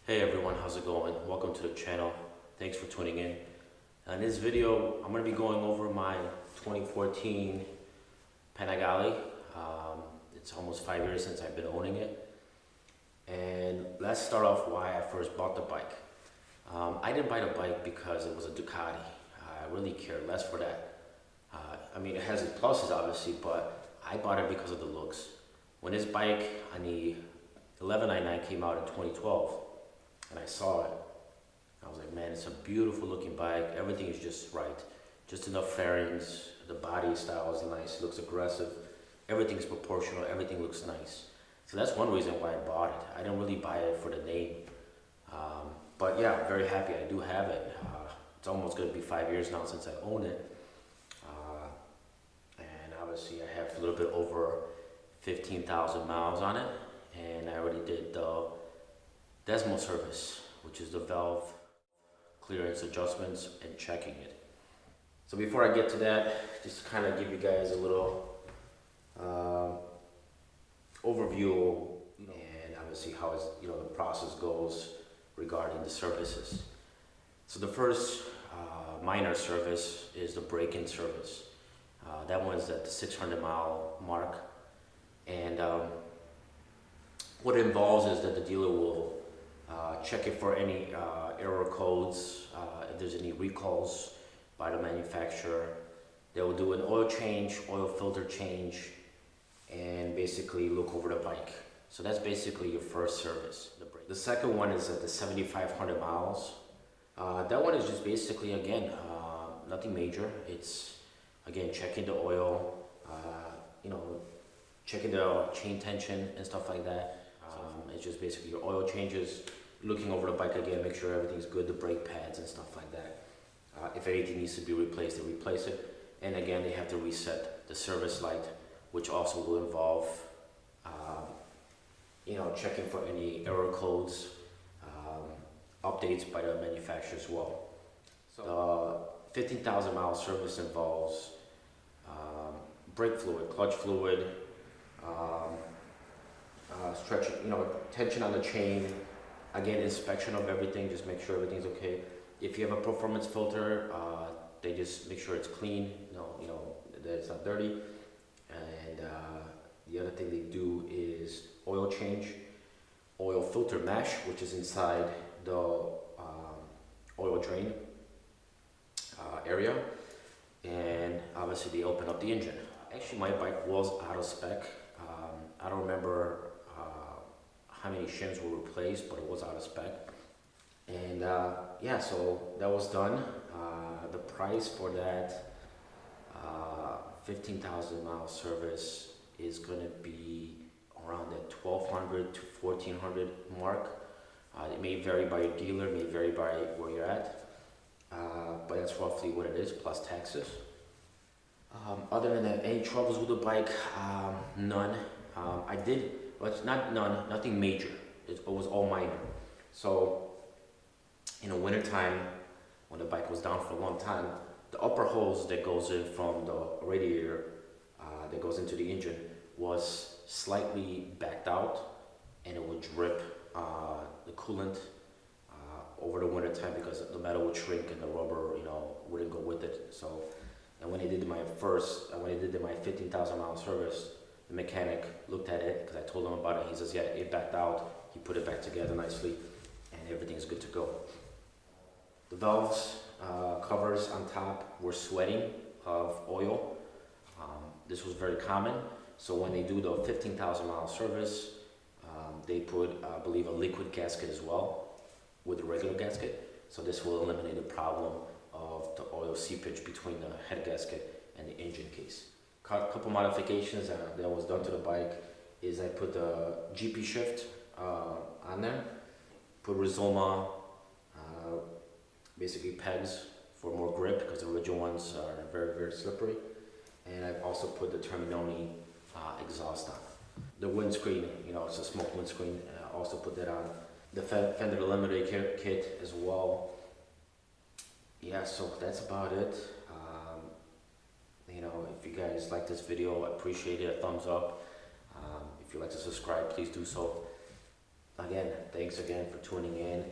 Hey everyone, how's it going? Welcome to the channel. Thanks for tuning in. In this video, I'm going to be going over my 2014 Panigale. It's almost 5 years since I've been owning it. And let's start off why I first bought the bike. I didn't buy the bike because it was a Ducati. I really care less for that. It has its pluses obviously, but I bought it because of the looks. When this bike on the 1199 came out in 2012, and I saw it, I was like, man, it's a beautiful looking bike. Everything is just right. Just enough fairings. The body style is nice. It looks aggressive. Everything is proportional. Everything looks nice. So that's one reason why I bought it. I didn't really buy it for the name. But yeah, I'm very happy I do have it. It's almost going to be 5 years now since I own it. And obviously I have a little bit over 15,000 miles on it. And I already did the Desmo service, which is the valve clearance adjustments and checking it. So before I get to that, just to kind of give you guys a little overview, and obviously how the process goes regarding the services. So the first minor service is the break-in service. That one's at the 600-mile mark, and what it involves is that the dealer will check it for any error codes, if there's any recalls by the manufacturer. They will do an oil change, oil filter change, and basically look over the bike. So that's basically your first service. The second one is at the 7,500 miles. That one is just basically, again, nothing major. It's, again, checking the oil, checking the chain tension and stuff like that. It's just basically your oil changes, looking over the bike again, make sure everything's good, the brake pads and stuff like that. If anything needs to be replaced, they replace it. And again, they have to reset the service light, which also will involve checking for any error codes, updates by the manufacturer as well. So the 15,000 mile service involves brake fluid, clutch fluid, stretching, tension on the chain, again, inspection of everything, just make sure everything's okay. If you have a performance filter, they just make sure it's clean, that it's not dirty. And the other thing they do is oil change, oil filter mesh, which is inside the oil drain area. And obviously they open up the engine. Actually, my bike was out of spec. I don't remember how many shims were replaced, but it was out of spec. And yeah, so that was done. The price for that 15,000 mile service is going to be around that 1,200 to 1,400 mark. It may vary by your dealer, may vary by where you're at, but that's roughly what it is, plus taxes. Other than that, any troubles with the bike? None. I did, but not none, nothing major. It was all minor. So in the wintertime, when the bike was down for a long time, the upper hose that goes in from the radiator that goes into the engine was slightly backed out, and it would drip the coolant over the winter time because the metal would shrink and the rubber, wouldn't go with it. So, and when I did my 15,000 mile service, the mechanic looked at it because I told him about it. He says, yeah, it backed out. He put it back together nicely, and everything is good to go. The valves covers on top were sweating of oil. This was very common. So when they do the 15,000 mile service, they put, I believe, a liquid gasket as well with a regular gasket. So this will eliminate the problem of the oil seepage between the head gasket and the engine case. A couple modifications that was done to the bike is I put the GP shift on there, put Rizoma, basically pegs for more grip because the original ones are very, very slippery. And I've also put the Terminoni exhaust on. The windscreen, it's a smoke windscreen, I also put that on. The fender eliminator kit as well. Yeah, so that's about it. If you guys like this video, I appreciate it, a thumbs up. If you'd like to subscribe, please do so. again, thanks again for tuning in,